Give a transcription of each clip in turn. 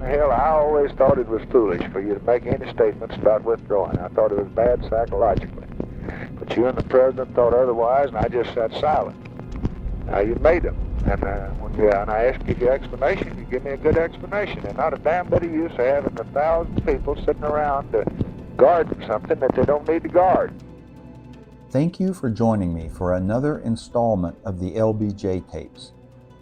the Hill, I always thought it was foolish for you to make any statements about withdrawing. I thought it was bad psychologically. But you and the President thought otherwise, and I just sat silent. Now, you made them. And when I asked you your explanation, you give me a good explanation. And not a damn bit of use having 1,000 people sitting around to guard something that they don't need to guard. Thank you for joining me for another installment of the LBJ tapes.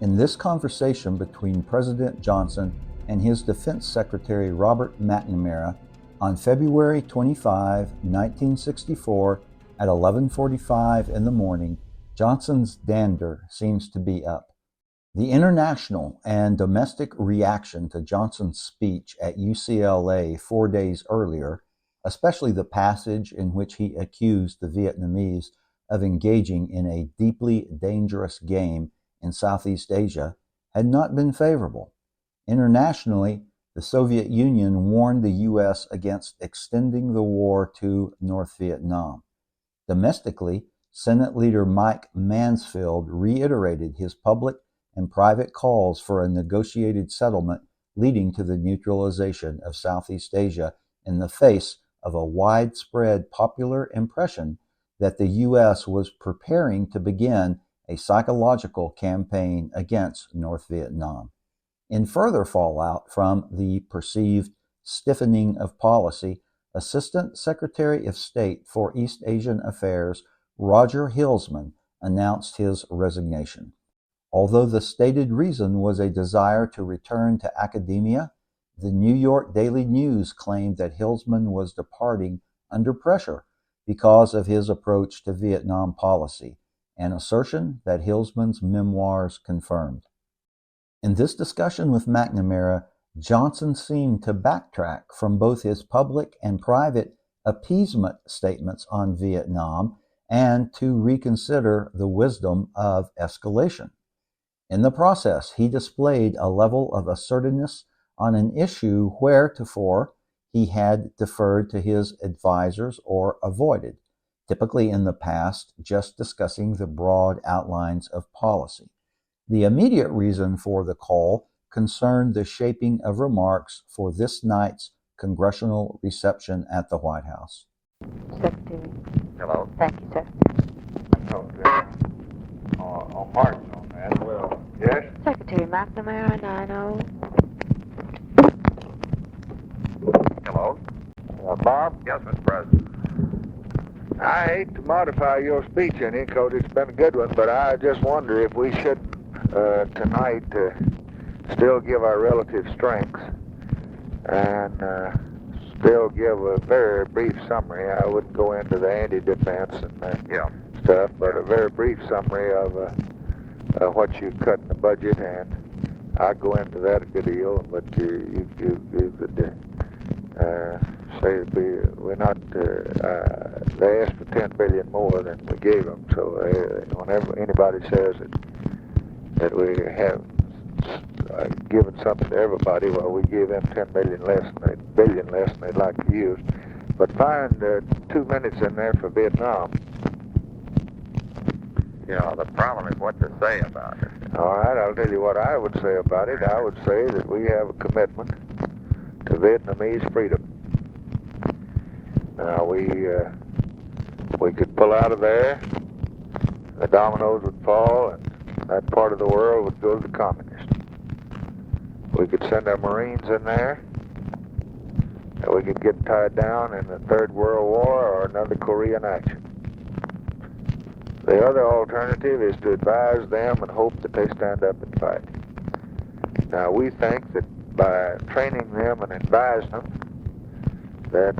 In this conversation between President Johnson and his Defense Secretary Robert McNamara on February 25, 1964 at 11:45 in the morning, Johnson's dander seems to be up. The international and domestic reaction to Johnson's speech at UCLA 4 days earlier, especially the passage in which he accused the Vietnamese of engaging in a deeply dangerous game in Southeast Asia, had not been favorable. Internationally, the Soviet Union warned the U.S. against extending the war to North Vietnam. Domestically, Senate Leader Mike Mansfield reiterated his public and private calls for a negotiated settlement leading to the neutralization of Southeast Asia in the face of a widespread popular impression that the U.S. was preparing to begin a psychological campaign against North Vietnam. In further fallout from the perceived stiffening of policy, Assistant Secretary of State for East Asian Affairs Roger Hilsman announced his resignation. Although the stated reason was a desire to return to academia, the New York Daily News claimed that Hilsman was departing under pressure because of his approach to Vietnam policy, an assertion that Hilsman's memoirs confirmed. In this discussion with McNamara, Johnson seemed to backtrack from both his public and private appeasement statements on Vietnam and to reconsider the wisdom of escalation. In the process, he displayed a level of assertiveness on an issue wheretofore he had deferred to his advisors or avoided, typically in the past just discussing the broad outlines of policy. The immediate reason for the call concerned the shaping of remarks for this night's congressional reception at the White House. Secretary. Hello. Thank you, sir. Okay. On March on that. Well, yes? Secretary McNamara, 90. Hello. Bob? Yes, Mr. President. I hate to modify your speech any, because it's been a good one, but I just wonder if we should tonight still give our relative strengths and still give a very brief summary. I wouldn't go into the anti-defense and stuff, but a very brief summary of what you cut in the budget, and I'll go into that a good deal, but you could say we're not, they asked for $10 billion more than we gave them, so whenever anybody says that we have given something to everybody, well, we give them $10 billion less than they'd like to use. But find 2 minutes in there for Vietnam. You know, the problem is what to say about it. All right, I'll tell you what I would say about it. I would say that we have a commitment to Vietnamese freedom. Now, we could pull out of there, the dominoes would fall, and that part of the world would go to the communists. We could send our Marines in there, and we could get tied down in the Third World War or another Korean action. The other alternative is to advise them and hope that they stand up and fight. Now, we think that by training them and advising them, that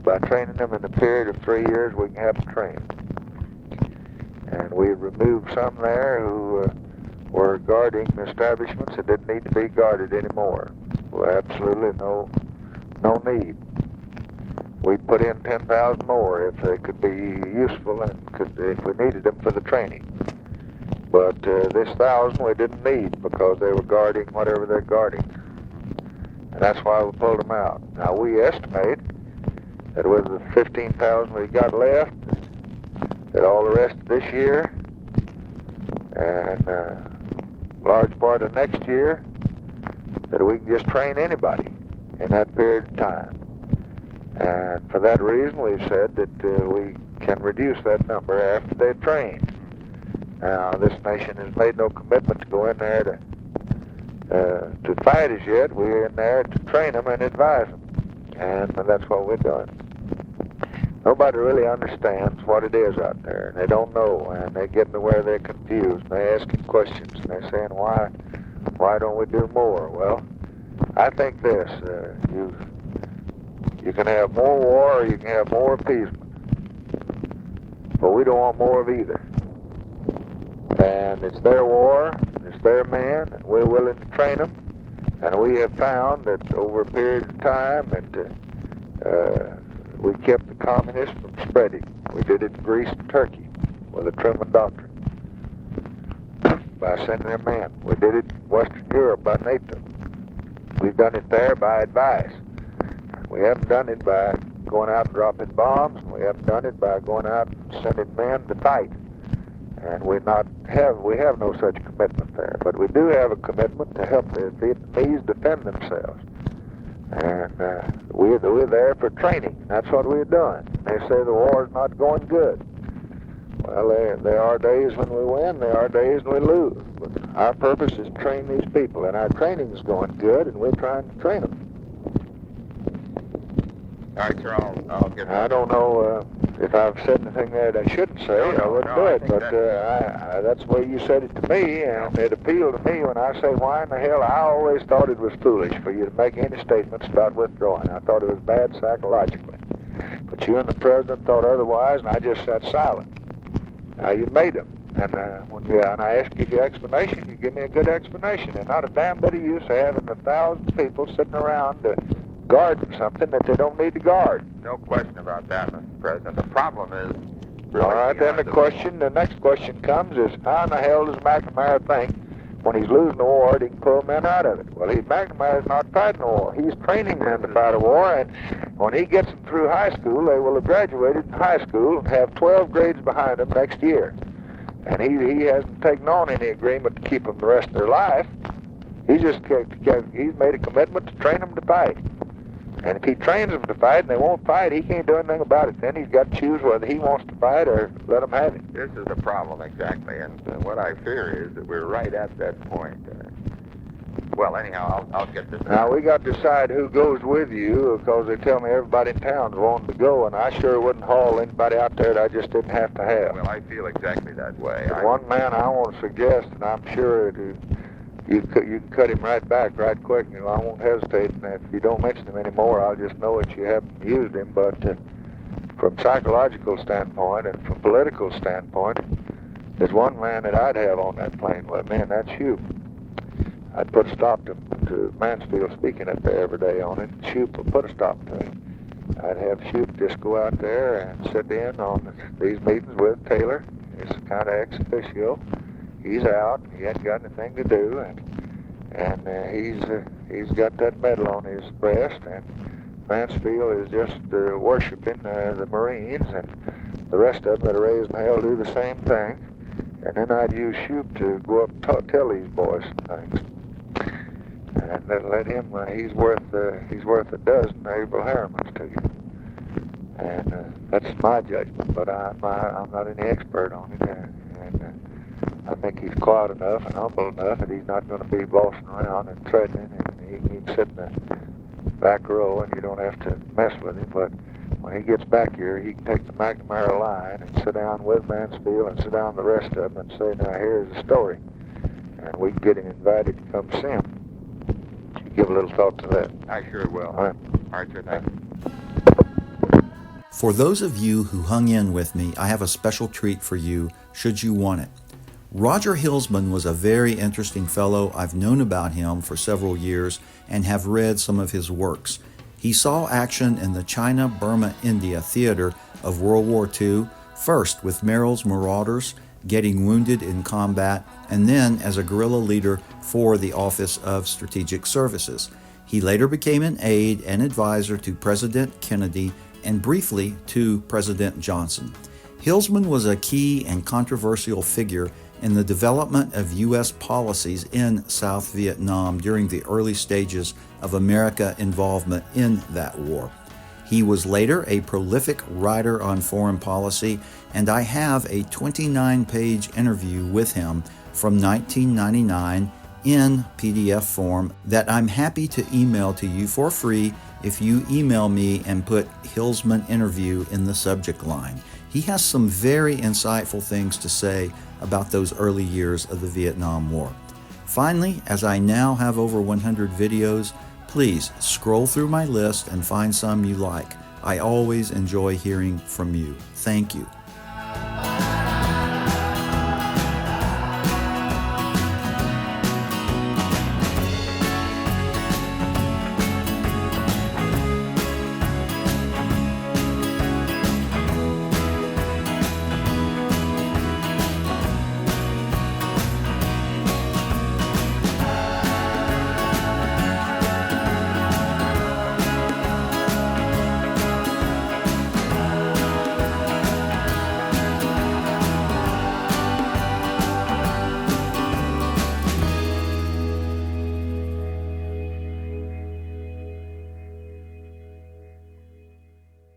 by training them in a period of 3 years, we can have them trained. And we removed some there who were guarding establishments that didn't need to be guarded anymore. Well, absolutely no need. We put in 10,000 more if they could be useful and if we needed them for the training. But this 1,000 we didn't need because they were guarding whatever they're guarding. And that's why we pulled them out. Now, we estimate that with the 15,000 we got left, that all the rest of this year and large part of next year, that we can just train anybody in that period of time. And for that reason, we've said that we can reduce that number after they're trained. Now, this nation has made no commitment to go in there to fight as yet. We're in there to train them and advise them. And that's what we're doing. Nobody really understands what it is out there, and they don't know, and they're getting to where they're confused. And they're asking questions, and they're saying, why don't we do more? Well, I think this, you can have more war or you can have more appeasement. But we don't want more of either. And it's their war, it's their men, and we're willing to train them. And we have found that over a period of time that we kept the communists from spreading. We did it in Greece and Turkey with the Truman Doctrine by sending their men. We did it in Western Europe by NATO. We've done it there by advice. We haven't done it by going out and dropping bombs, and we haven't done it by going out and sending men to fight. And we have no such commitment there. But we do have a commitment to help the Vietnamese defend themselves. And we're there for training. That's what we're doing. They say the war is not going good. Well, there are days when we win, there are days when we lose. But our purpose is to train these people, and our training is going good, and we're trying to train them. All right, sir, I'll get I don't know if I've said anything there that I shouldn't say. I wouldn't do it, but that's the way you said it to me, and it appealed to me when I say, why in the hell? I always thought it was foolish for you to make any statements about withdrawing. I thought it was bad psychologically. But you and the president thought otherwise, and I just sat silent. Now, you made them. And and I asked you your explanation, you give me a good explanation. And not a damn bit of use having 1,000 people sitting around guarding something that they don't need to guard. No question about that, Mr. President. The problem is... All right, then the next question comes is, how in the hell does McNamara think when he's losing the war that he can pull men out of it? Well, McNamara's not fighting a war. He's training them to fight a war, and when he gets them through high school, they will have graduated in high school and have 12 grades behind them next year. And he hasn't taken on any agreement to keep them the rest of their life. He's made a commitment to train them to fight. And if he trains them to fight and they won't fight, he can't do anything about it. Then he's got to choose whether he wants to fight or let them have it. This is the problem, exactly. And what I fear is that we're right at that point. Well, anyhow, I'll get this. Now, we got to decide who goes with you, because they tell me everybody in town's wanting to go, and I sure wouldn't haul anybody out there that I just didn't have to have. Well, I feel exactly that way. One man I want to suggest, and I'm sure you can cut him right back right quick. I won't hesitate, and if you don't mention him anymore, I'll just know that you haven't used him. But from psychological standpoint and from political standpoint, there's one man that I'd have on that plane with me, and that's Shoup. I'd put a stop to Mansfield speaking up there every day on it. Shoup will put a stop to him. I'd have Shoup just go out there and sit in on these meetings with Taylor. It's kind of ex officio. He's out. He hasn't got anything to do, and he's got that medal on his breast. And Mansfield is just worshiping the Marines, and the rest of them that are raised in hell do the same thing. And then I'd use Shoup to go up and tell these boys some things. And let him, he's worth a dozen Abel Harrimans to you. And that's my judgment, but I'm not any expert on it. And I think he's quiet enough and humble enough that he's not going to be bossing around and threatening, and he can sit in the back row and you don't have to mess with him. But when he gets back here, he can take the McNamara line and sit down with Mansfield and sit down with the rest of them and say, now here's the story. And we can get him invited to come see him. Give a little thought to that. I sure will. All right. All right, sir, thank you. For those of you who hung in with me, I have a special treat for you, should you want it. Roger Hilsman was a very interesting fellow. I've known about him for several years and have read some of his works. He saw action in the China, Burma, India theater of World War II, first with Merrill's Marauders, getting wounded in combat, and then as a guerrilla leader for the Office of Strategic Services. He later became an aide and advisor to President Kennedy and briefly to President Johnson. Hilsman was a key and controversial figure in the development of U.S. policies in South Vietnam during the early stages of American involvement in that war. He was later a prolific writer on foreign policy, and I have a 29-page interview with him from 1999 in PDF form that I'm happy to email to you for free if you email me and put Hilsman interview in the subject line. He has some very insightful things to say about those early years of the Vietnam War. Finally, as I now have over 100 videos, please scroll through my list and find some you like. I always enjoy hearing from you. Thank you.